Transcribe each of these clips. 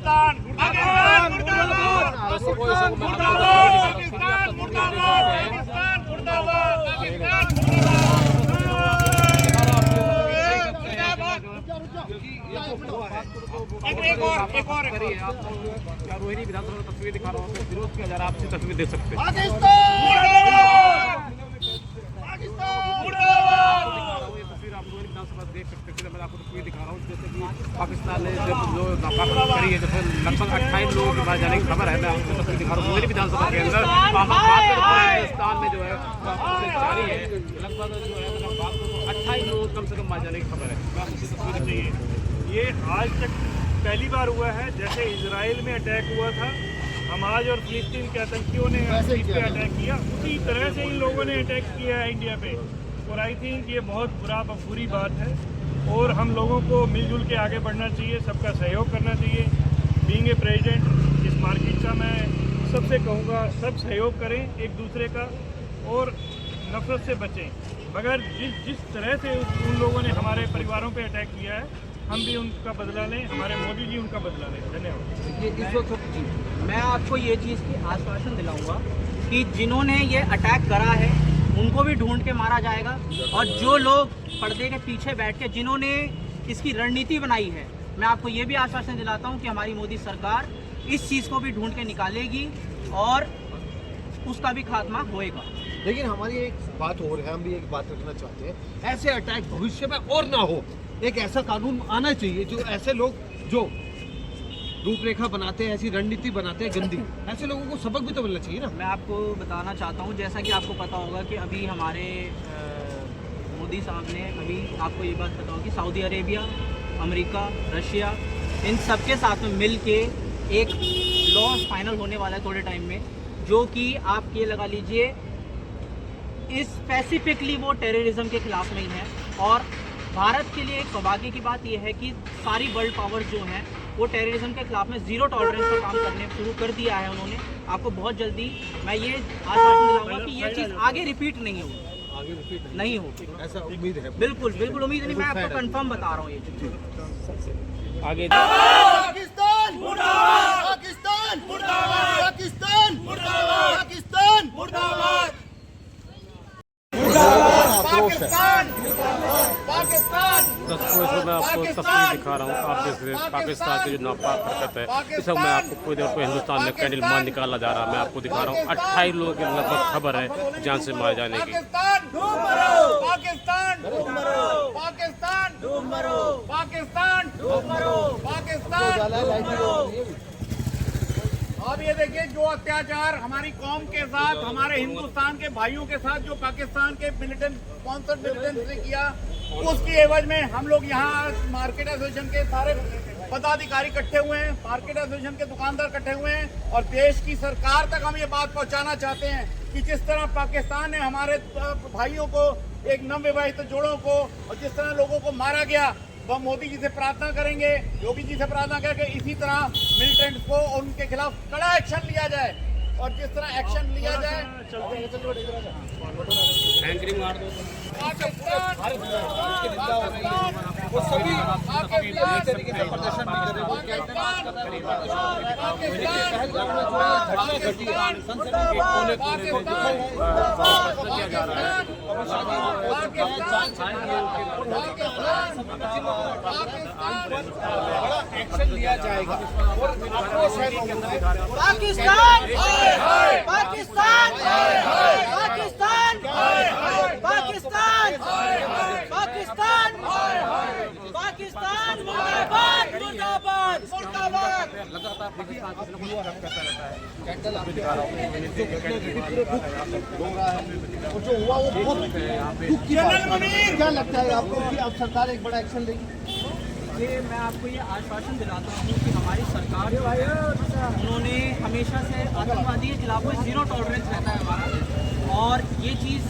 पाकिस्तान मुर्दाबाद मुर्दाबाद पाकिस्तान मुर्दाबाद पाकिस्तान मुर्दाबाद पाकिस्तान मुर्दाबाद पाकिस्तान एक और रोहिणी विधानसभा तस्वीर दिखा रहा हूँ, विरोध किया जा रहा है, आपसे तस्वीर दे सकते हैं। विधानसभा देख सकते हैं, मैं आपको तस्वीर दिखा रहा हूँ, जैसे कि पाकिस्तान ने जब जो नापाक करी है, जैसे लगभग 28 लोगों के मारे जाने की खबर है। मैं आपको तस्वीर दिखा रहा हूँ, मेरी विधानसभा के अंदर हिंदुस्तान में जो है जारी है, लगभग जो है 28 लोग कम से कम मारे जाने की खबर है। मैं आपको तस्वीर चाहिए। ये आज तक पहली बार हुआ है, जैसे इजराइल में अटैक हुआ था, हमाज और फिलिस्तीन के आतंकियों ने इस पे अटैक किया, उसी तरह से इन लोगों ने अटैक किया है इंडिया पे। और आई थिंक ये बहुत बुरी बात है और हम लोगों को मिलजुल के आगे बढ़ना चाहिए, सबका सहयोग करना चाहिए। बीइंग ए प्रेसिडेंट इस मार्केट का मैं सबसे कहूँगा, सब सहयोग करें एक दूसरे का और नफरत से बचें। मगर जिस तरह से उन लोगों ने हमारे परिवारों पे अटैक किया है, हम भी उनका बदला लें, हमारे मोदी जी उनका बदला लें। धन्यवाद। इस वक्त मैं आपको ये चीज़ की आश्वासन दिलाऊंगा कि जिन्होंने ये अटैक करा है उनको भी ढूंढ के मारा जाएगा, और जो लोग पर्दे के पीछे बैठ के जिन्होंने इसकी रणनीति बनाई है, मैं आपको ये भी आश्वासन दिलाता हूँ कि हमारी मोदी सरकार इस चीज़ को भी ढूंढ के निकालेगी और उसका भी खात्मा होएगा। लेकिन हमारी एक बात और है, हम भी एक बात रखना चाहते हैं, ऐसे अटैक भविष्य में और ना हो। एक ऐसा कानून आना चाहिए जो ऐसे लोग जो रूपरेखा बनाते हैं, ऐसी रणनीति बनाते हैं गंदी, ऐसे लोगों को सबक भी तो मिलना चाहिए ना। मैं आपको बताना चाहता हूँ, जैसा कि आपको पता होगा कि अभी हमारे मोदी साहब ने अभी आपको ये बात पता होगी, सऊदी अरेबिया, अमेरिका, रशिया, इन सब के साथ में मिल के एक लॉ फाइनल होने वाला है थोड़े टाइम में, जो कि आप ये लगा लीजिए स्पेसिफिकली वो टेररिज्म के खिलाफ में ही है। और भारत के लिए एक सौभाग्य की बात यह है कि सारी वर्ल्ड पावर जो हैं वो टेररिज्म के खिलाफ में जीरो टॉलरेंस पर काम करने शुरू कर दिया है उन्होंने। आपको बहुत जल्दी मैं ये आश्वासन दिलाऊंगा कि ये चीज़ आगे रिपीट नहीं होगी, नहीं होगी, ऐसा उम्मीद है। बिल्कुल बिल्कुल उम्मीद नहीं, मैं आपको कंफर्म बता रहा हूँ ये चीज़। आगे पाकिस्तान मुर्दाबाद, पाकिस्तान मुर्दाबाद, पाकिस्तान मुर्दाबाद, पाकिस्तान मुर्दाबाद, पाकिस्तान पाकिस्तान। दोस्तों मैं आपको तस्वीर दिखा रहा हूँ, आप देख रहे हैं पाकिस्तान की जो नापाक हरकत है, इस वक्त मैं आपको कोई देर को हिंदुस्तान में कैंडल मार निकाला जा रहा है। मैं आपको दिखा रहा हूँ 28 लोगों की लगभग खबर है जान से मारे जाने की। पाकिस्तान पाकिस्तान पाकिस्तान पाकिस्तान। अब ये देखिए जो अत्याचार हमारी कौम के साथ, हमारे हिंदुस्तान के भाइयों के साथ जो पाकिस्तान के मिलिटेंट स्पॉन्सर्ड मिलिटेंट्स ने किया, उसकी एवज में हम लोग यहाँ मार्केट एसोसिएशन के सारे पदाधिकारी इकट्ठे हुए हैं, मार्केट एसोसिएशन के दुकानदार इकट्ठे हुए हैं और देश की सरकार तक हम ये बात पहुँचाना चाहते हैं कि जिस तरह पाकिस्तान ने हमारे भाइयों को, एक नवविवाहित जोड़ों को, और जिस तरह लोगों को मारा गया, वह मोदी जी से प्रार्थना करेंगे, योगी जी से प्रार्थना करके इसी तरह मिलिटेंट्स को और उनके खिलाफ कड़ा एक्शन लिया जाए। और जिस तरह एक्शन लिया जाए, वो सभी तरीके से प्रदर्शन भी कर रहे हैं। एक्शन लिया जाएगा और पाकिस्तान पाकिस्तान पाकिस्तान पाकिस्तान पाकिस्तान पाकिस्तान मुर्दाबाद मुर्दाबाद मुर्दाबाद। लगातार पाकिस्तान जो हुआ वो बहुत दुख की बात है। क्या लगता है आपको कि अब सरकार एक बड़ा एक्शन लेगी? ये मैं आपको ये आश्वासन दिलाता हूँ कि हमारी सरकार जो है उन्होंने हमेशा से आतंकवादी के खिलाफ में जीरो टॉलरेंस रहता है हमारा, और ये चीज़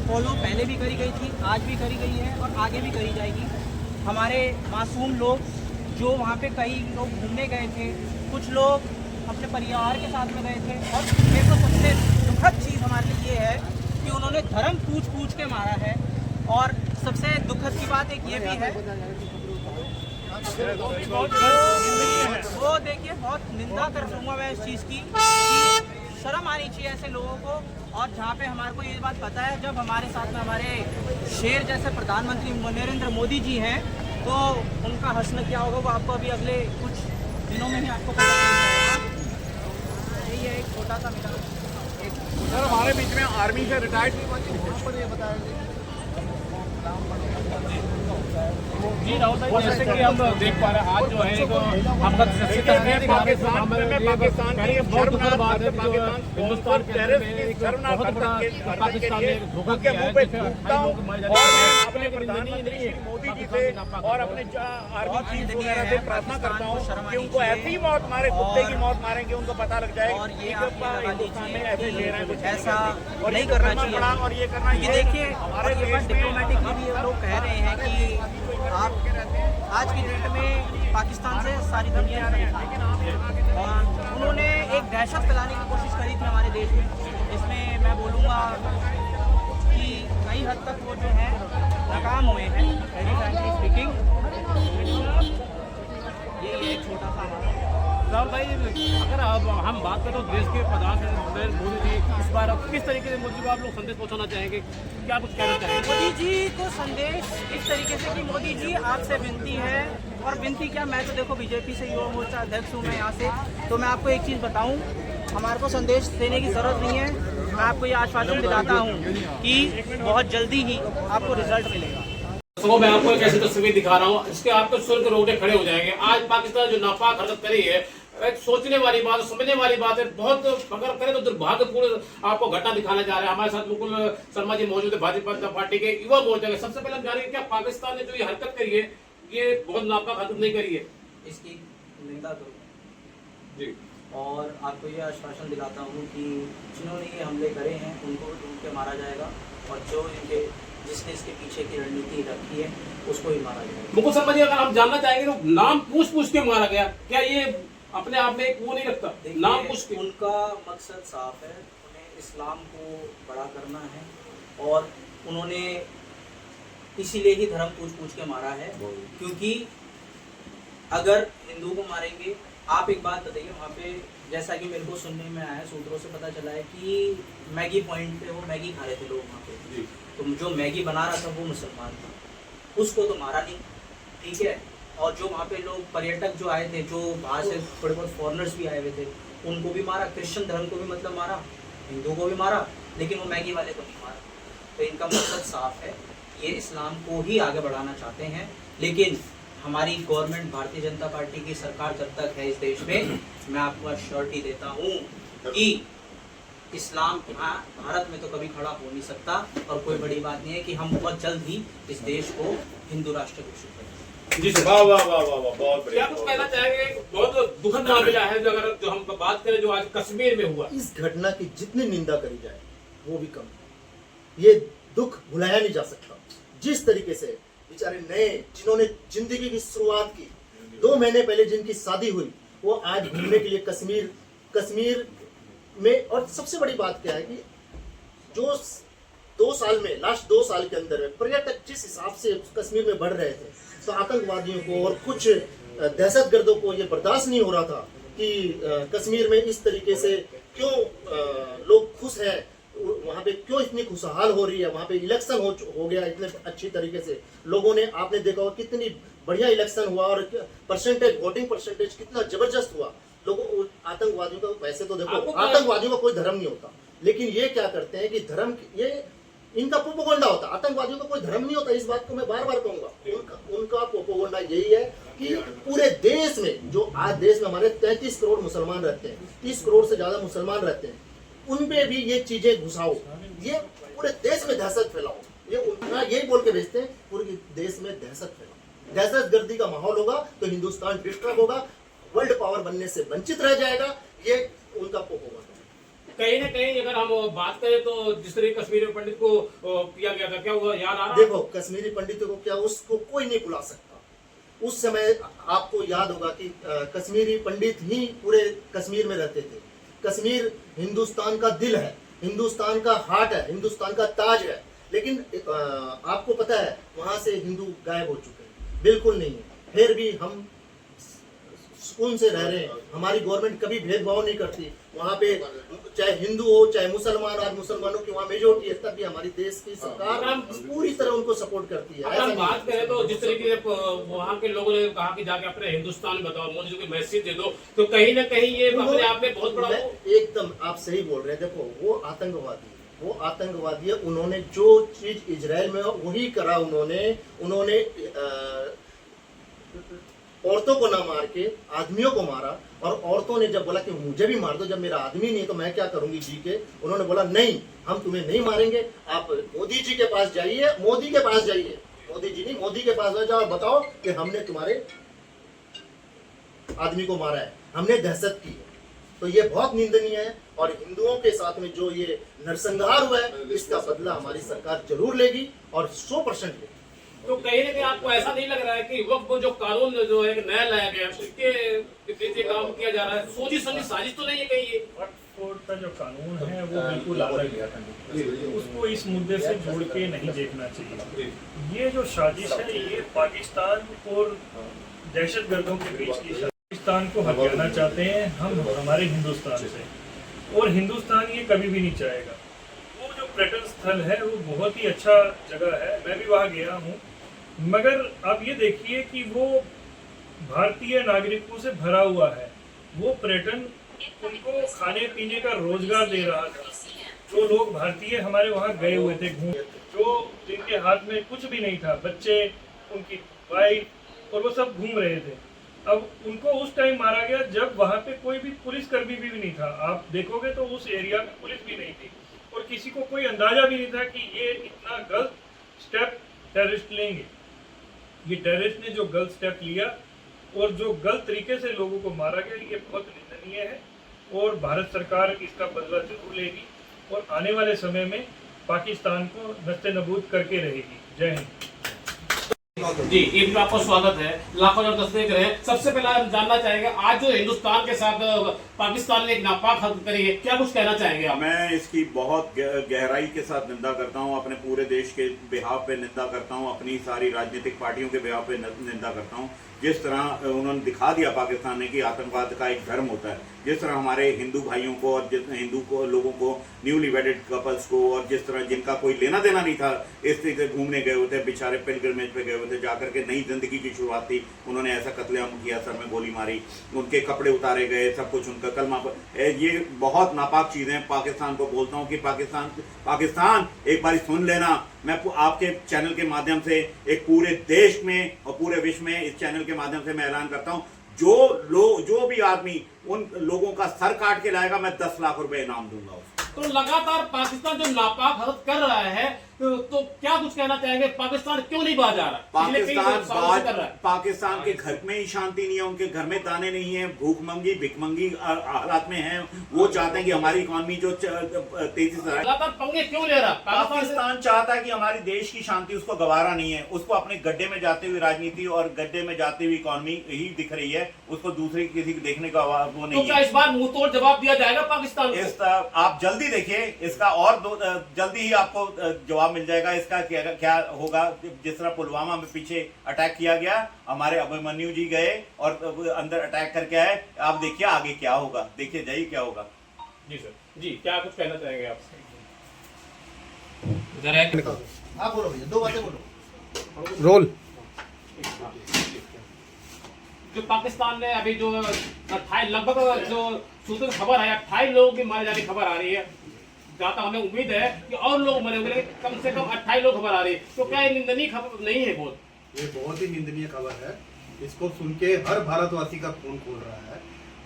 फॉलो पहले भी करी गई थी, आज भी करी गई है और आगे भी करी जाएगी। हमारे मासूम लोग जो वहाँ पे कई लोग घूमने गए थे, कुछ लोग अपने परिवार के साथ में गए थे, और मेरे को सबसे दुखद चीज़ हमारे लिए ये है कि उन्होंने धर्म पूछ के मारा है। और सबसे दुखद की बात एक ये भी है, वो देखिए बहुत निंदा करूँगा मैं इस चीज़ की कि शर्म आनी चाहिए ऐसे लोगों को। और जहाँ पे हमारे को ये बात पता है, जब हमारे साथ में हमारे शेर जैसे प्रधानमंत्री नरेंद्र मोदी जी हैं, तो उनका हश्र क्या होगा वो आपको अभी अगले कुछ दिनों में ही आपको पता चल जाएगा। यही है एक छोटा सा मेरा सर, हमारे बीच में आर्मी से रिटायर्ड जी राहुल भाई, जैसे कि हम देख पा रहे हैं आज जो है तो हम पाकिस्तान की बहुत बात है जो हिंदुस्तान के अंदर में एक बहुत बड़ा पाकिस्तान ने धोखा किया है, अपने प्रधानमंत्री मोदी जी से और अपने आर्मी चीफ वगैरह से प्रार्थना करता हूँ कि उनको ऐसी मौत मारे, कुत्ते की मौत मारेंगे, उनको पता लग जाए और ये हिंदुस्तान में ऐसे ले रहे हैं कुछ ऐसा और नहीं करना चाहिए। और ये करना ये देखिए, हमारे डिप्लोमेटिकली भी ये लोग कह रहे हैं कि आप आज की डेट में पाकिस्तान से सारी दुनिया और उन्होंने एक दहशत फैलाने की कोशिश करी थी हमारे देश में। इसमें मैं बोलूँगा कि कई हद तक वो जो है नाकाम हुए हैं, वेरी फ्रैंकली स्पीकिंग। ये एक छोटा सा राहुल भाई, अगर अब हम बात करें तो देश के प्रधानमंत्री मोदी जी इस बार अब किस तरीके से मोदी को आप लोग संदेश पहुंचाना चाहेंगे, क्या कुछ कहना चाहेंगे? मोदी जी को संदेश इस तरीके से कि मोदी जी आपसे विनती है, और विनती क्या, मैं तो देखो बीजेपी से युवा मोर्चा अध्यक्ष हूँ मैं यहाँ से, तो मैं आपको एक चीज़ बताऊँ, हमारे को संदेश देने की ज़रूरत नहीं है। मैं आपको ये आश्वासन दिलाता हूँ कि बहुत जल्दी ही आपको रिजल्ट मिलेगा। तो मैं आपको एक ऐसी तस्वीर दिखा रहा हूँ, इसके आपको सुन के रोंगटे खड़े हो जाएंगे। आज पाकिस्तान जो नापाक हरकत करी है, एक सोचने वाली बात, समझने वाली बात है। बहुत अगर करें तो दुर्भाग्यपूर्ण आपको घटना दिखाने जा रहे हैं। हमारे साथ मुकुल शर्मा जी मौजूद है, भारतीय जनता पार्टी के युवा मोर्चा के। सबसे पहले हम जानेंगे क्या पाकिस्तान ने जो ये हरकत करी है, ये बहुत नापाक हरकत नहीं करी है? इसकी निंदा करूँ जी, और आपको ये आश्वासन दिलाता हूँ कि जिन्होंने ये हमले करे हैं उनको ढूंढ के मारा जाएगा, और जो इनके जिसने इसके पीछे की रणनीति रखी है उसको ही मारा जाएगा। मुकुल शर्मा जी, अगर हम जानना चाहेंगे तो नाम पूछ के मारा गया, क्या ये अपने आप में एक वो नहीं लगता? नाम पूछ के उनका मकसद साफ है, उन्हें इस्लाम को बड़ा करना है, और उन्होंने इसीलिए ही धर्म पूछ के मारा है। क्योंकि अगर हिंदू को मारेंगे, आप एक बात बताइए, वहाँ पे जैसा कि मेरे को सुनने में आया, सूत्रों से पता चला है कि मैगी पॉइंट पे वो मैगी खा रहे थे लोग वहाँ पे, तो जो मैगी बना रहा था वो मुसलमान था, उसको तो मारा नहीं, ठीक है। और जो वहाँ पे लोग पर्यटक जो आए थे, जो बाहर से थोड़े बहुत फॉरेनर्स भी आए हुए थे, उनको भी मारा, क्रिश्चियन धर्म को भी मतलब मारा, हिंदू को भी मारा, लेकिन वो मैगी वाले को नहीं मारा। तो इनका मकसद साफ है, ये इस्लाम को ही आगे बढ़ाना चाहते हैं। लेकिन हमारी गवर्नमेंट, भारतीय जनता पार्टी की सरकार जब तक है इस देश में, मैं आपको श्योरिटी देता हूँ कि इस्लाम यहाँ भारत में तो कभी खड़ा हो नहीं सकता। और कोई बड़ी बात नहीं है कि हम बहुत जल्द ही इस देश को हिंदू राष्ट्र घोषित करेंगे। जी सर, वाह वाह वाह वाह वाह, बहुत बढ़िया। क्या कुछ कहना चाहेंगे? बहुत दुखद मामला है जो, अगर जो हम बात करें जो आज कश्मीर में हुआ, इस घटना की जितनी निंदा करी जाए वो भी कम है। ये दुख भुलाया नहीं जा सकता। जिस तरीके से बेचारे नए जिन्होंने जिंदगी की शुरुआत की, 2 महीने पहले जिनकी शादी हुई, वो आज घूमने के लिए कश्मीर में। और सबसे बड़ी बात क्या है कि जो 2 साल में, लास्ट 2 साल के अंदर में पर्यटक जिस हिसाब से कश्मीर में बढ़ रहे थे, तो आतंकवादियों को और कुछ दहशतगर्दों को ये बर्दाश्त नहीं हो रहा था कि कश्मीर में इस तरीके से क्यों लोग खुश हैं, वहाँ पे क्यों इतनी खुशहाल हो रही है। वहाँ पे इलेक्शन हो गया इतने अच्छी तरीके से, लोगों ने, आपने देखा होगा कितनी बढ़िया इलेक्शन हुआ, और परसेंटेज, वोटिंग परसेंटेज कितना जबरदस्त हुआ। लोगों, आतंकवादियों का, वैसे तो देखो आतंकवादियों का कोई धर्म नहीं होता, लेकिन ये क्या करते हैं कि धर्म, ये इनका प्रोपोगंडा होता है। आतंकवादियों का कोई धर्म नहीं होता, इस बात को मैं बार बार कहूंगा। उनका प्रोपोगंडा यही है कि पूरे देश में, जो आज देश में हमारे 33 करोड़ मुसलमान रहते हैं, 30 करोड़ से ज्यादा मुसलमान रहते हैं, उनमें भी ये चीजें घुसाओ, ये पूरे देश में दहशत फैलाओ। ये उनका यही बोल के भेजते हैं, पूरे देश में दहशत फैलाओ। दहशतगर्दी का माहौल होगा तो हिंदुस्तान डिस्टर्ब होगा, वर्ल्ड पावर बनने से वंचित रह जाएगा। ये उनका प्रोपोगंडा है। कहीं ना कहीं अगर हम बात करें तो जिस तरह कश्मीरी पंडित को किया गया था, क्या हुआ याद आ रहा? देखो, कश्मीरी पंडितों को क्या, उसको कोई नहीं बुला सकता। उस समय आपको याद होगा कि कश्मीरी पंडित ही पूरे कश्मीर में रहते थे। कश्मीर हिंदुस्तान का दिल है, हिंदुस्तान का हार्ट है, हिंदुस्तान का ताज है। लेकिन आपको पता है वहां से हिंदू गायब हो चुके हैं, बिल्कुल नहीं है। फिर भी हम सुकून से रह रहे हैं। हमारी गवर्नमेंट कभी भेदभाव नहीं करती। वहाँ पे चाहे हिंदू हो चाहे मुसलमान, और मुसलमानों की वहाँ मेजोरिटी है, तब भी हमारी देश की सरकार पूरी तरह उनको सपोर्ट करती है। अगर हम बात करें तो जिस तरीके से वहाँ के लोगों ने कहा कि जाके अपने हिंदुस्तान में बताओ, मोदी जी को मैसेज दे दो, तो कहीं ना कहीं ये अपने आप में बहुत बड़ा एकदम आप सही बोल रहे हैं। देखो वो आतंकवादी है, उन्होंने जो चीज इजराइल में वही करा। उन्होंने औरतों को ना मार के आदमियों को मारा, और औरतों ने जब बोला कि मुझे भी मार दो, जब मेरा आदमी नहीं है तो मैं क्या करूंगी जी के, उन्होंने बोला नहीं हम तुम्हें नहीं मारेंगे, आप मोदी जी के पास जाइए, मोदी के पास जाइए, मोदी जी नहीं मोदी के पास जाओ और बताओ कि हमने तुम्हारे आदमी को मारा है, हमने दहशत की है। तो ये बहुत निंदनीय है, और हिंदुओं के साथ में जो ये नरसंहार हुआ है इसका बदला हमारी सरकार जरूर लेगी, और 100% लेगी। तो कहीं ना कहीं आपको ऐसा नहीं लग रहा है कि वक्त जो कानून जो है नया लाया गया उसके विपरीत काम किया जा रहा है? सोची समझी साजिश तो नहीं है कहीं ये? वक्फ का जो कानून है वो बिल्कुल अलग है, उसको इस मुद्दे से जोड़ के नहीं देखना चाहिए। ये जो साजिश है ये पाकिस्तान और दहशतगर्दों के बीच की पाकिस्तान को हथियाना चाहते हैं हम हमारे हिंदुस्तान से, और हिंदुस्तान ये कभी भी नहीं चाहेगा। वो जो पर्यटन स्थल है वो बहुत ही अच्छा जगह है, मैं भी वहाँ गया हूँ, मगर आप ये देखिए कि वो भारतीय नागरिकों से भरा हुआ है। वो पर्यटन उनको खाने पीने का रोजगार दे रहा था। जो लोग भारतीय हमारे वहाँ गए हुए थे घूम, जो जिनके हाथ में कुछ भी नहीं था, बच्चे, उनकी वाइफ, और वो सब घूम रहे थे, अब उनको उस टाइम मारा गया जब वहाँ पे कोई भी पुलिसकर्मी भी नहीं था। आप देखोगे तो उस एरिया में पुलिस भी नहीं थी, और किसी को कोई अंदाजा भी नहीं था कि ये इतना गलत स्टेप टेररिस्ट लेंगे। ये टेररिस्ट ने जो गलत स्टेप लिया और जो गलत तरीके से लोगों को मारा गया, ये बहुत निंदनीय है, और भारत सरकार इसका बदला जरूर लेगी, और आने वाले समय में पाकिस्तान को नस्ते-नबूद करके रहेगी। जय हिंद। जी, एक बार आपका स्वागत है। लाखों जन दर्शक रहे। सबसे पहले हम जानना चाहेंगे, आज जो हिंदुस्तान के साथ पाकिस्तान ने एक नापाक हरकत करी है, क्या कुछ कहना चाहेंगे आप? मैं इसकी बहुत गहराई के साथ निंदा करता हूं, अपने पूरे देश के बिहाव पे निंदा करता हूं, अपनी सारी राजनीतिक पार्टियों के बिहाव पे निंदा करता हूं। जिस तरह उन्होंने दिखा दिया पाकिस्तान ने कि आतंकवाद का एक धर्म होता है, जिस तरह हमारे हिंदू भाइयों को और हिंदू को लोगों को, न्यूली वेडेड कपल्स को, और जिस तरह जिनका कोई लेना देना नहीं था, इस तरीके से घूमने गए हुए थे, बेचारे पिलग्रिमेज पे गए हुए थे, जाकर के नई जिंदगी की शुरुआत थी, उन्होंने ऐसा कत्लेआम किया, सर में गोली मारी, उनके कपड़े उतारे गए, सब कुछ उनका कलमा पर। ये बहुत नापाक चीजें। पाकिस्तान को बोलता हूँ कि पाकिस्तान एक बार सुन लेना। मैं आपके चैनल के माध्यम से एक पूरे देश में और पूरे विश्व में इस चैनल के माध्यम से मैं ऐलान करता हूं, जो भी आदमी उन लोगों का सर काट के लाएगा, मैं 10 लाख रुपए इनाम दूंगा उसको। तो लगातार पाकिस्तान जो नापाक हरकत कर रहा है, तो क्या कुछ कहना चाहेंगे? पाकिस्तान क्यों नहीं बाज आ रहा? पाकिस्तान के घर में ही शांति नहीं है, उनके घर में दाने नहीं है, भूखमंगी भिखमंगी हालात में है। वो चाहते हैं कि हमारी इकॉनमी जो तेजी से लगातार पंगे क्यों ले रहा? पाकिस्तान चाहता है कि हमारी देश की शांति उसको गवारा नहीं है, उसको अपने गड्ढे में जाते हुए राजनीति और गड्ढे में जाती हुई इकॉनमी ही दिख रही है, उसको दूसरी किसी को देखने का वो नहीं है। क्या इस बार मुंह तोड़ जवाब दिया जाएगा पाकिस्तान को? आप जल्दी देखिए, इसका और जल्दी ही आपको जवाब मिल जाएगा। इसका क्या होगा? जिस तरह पुलवामा में पीछे अटैक किया गया, हमारे अभिमन्यु जी गए और अंदर अटैक करके आए, आप देखिए आगे क्या होगा, देखिए जाइए क्या होगा। जी सर, जी क्या कुछ कहना चाहेंगे आप? आप बोलो भैया, 2 बातें बोलो। रोल। जो पाकिस्तान ने अभी जो 28 लगभग जो सूत्र खबर है, 28 लोगों की मारे जाने की खबर आ रही है। जाता हमें उम्मीद है कि और लोग मरे होंगे, लेकिन कम से कम 28 लोग खबर आ रही है। तो क्या ये निंदनीय खबर नहीं है? बहुत, ये बहुत ही निंदनीय खबर है। इसको सुन के हर भारतवासी का खून खोल रहा है।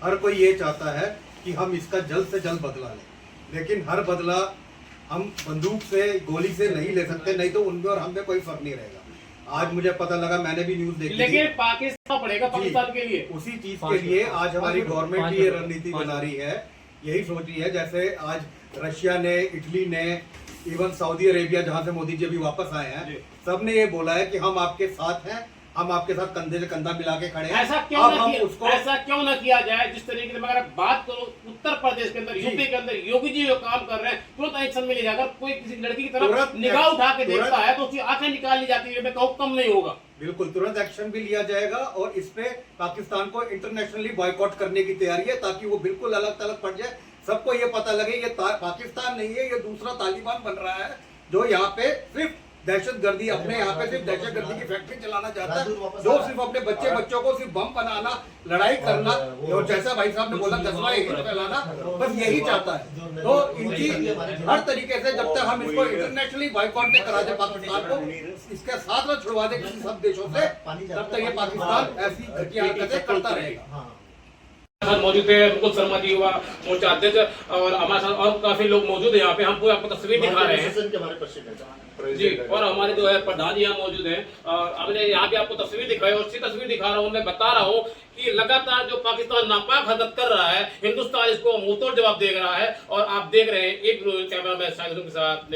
हर कोई ये चाहता है कि हम इसका जल्द से जल्द बदला लें, लेकिन हर बदला हम बंदूक से, गोली से नहीं ले सकते, नहीं तो उनमें और हमें कोई फर्क नहीं रहेगा। आज मुझे पता लगा, मैंने भी न्यूज देखी, लेकिन पाकिस्तान पड़ेगा पाकिस्तान के लिए। उसी चीज के लिए आज हमारी गवर्नमेंट ये रणनीति बना रही है, यही सोच रही है। जैसे आज रशिया ने, इटली ने, इवन सऊदी अरेबिया जहां से मोदी जी अभी वापस आए हैं, सबने ये बोला है कि हम आपके साथ हैं, हम आपके साथ कंधे से कंधा मिला के खड़े हैं। ऐसा क्यों अब ना हम किया, उसको ऐसा क्यों ना किया जाए जिस तरीके से मैं अगर बात करूं उत्तर प्रदेश के अंदर, यूपी के अंदर योगी जी जो काम कर रहे हैं तुरंत एक्शन में ले जाकर कोई किसी लड़की की तरफ तुरंत निगाह उठा के तुरंत- देखता है तो उसकी आंखें निकाल ली जाती है, मैं कहूँ कम नहीं होगा। बिल्कुल तुरंत एक्शन भी लिया जाएगा और इस पे पाकिस्तान को इंटरनेशनली बॉयकॉट करने की तैयारी है, ताकि वो बिल्कुल अलग थलग पड़ जाए, सबको ये पता लगे ये पाकिस्तान नहीं है, ये दूसरा तालिबान बन रहा है जो यहाँ पे सिर्फ दहशतगर्दी, अपने यहाँ पे सिर्फ दहशतगर्दी की फैक्ट्री चलाना चाहता है, जो सिर्फ अपने बच्चों को सिर्फ बम बनाना, लड़ाई करना और जैसा भाई साहब ने बोला दसवां हिंद फैलाना, बस यही चाहता है। तो इनकी हर तरीके से जब तक हम इसको इंटरनेशनली बॉयकॉट नहीं करा दे पाकिस्तान को, इसके साथ में छुड़वा दे किसी सब देशों से, तब तक ये पाकिस्तान ऐसी घटिया हरकतें करता रहेगा। मौजूद है मुकुल शर्मा जी हुआ मोर्चा अध्यक्ष और हमारे साथ और काफी लोग मौजूद है यहाँ पे, हम पूरी आपको तस्वीर दिखा रहे हैं के हमारे प्रेसिडेंट जी, और हमारे जो है प्रधान जी यहाँ मौजूद हैं और हमने यहाँ पे आपको तस्वीर दिखाई और सी तस्वीर दिखा रहा हूँ, मैं बता रहा हूँ कि लगातार जो पाकिस्तान नापाक हरकत कर रहा है, हिंदुस्तान इसको मुंहतोड़ जवाब दे रहा है और आप देख रहे हैं एक कैमरा मैन के साथ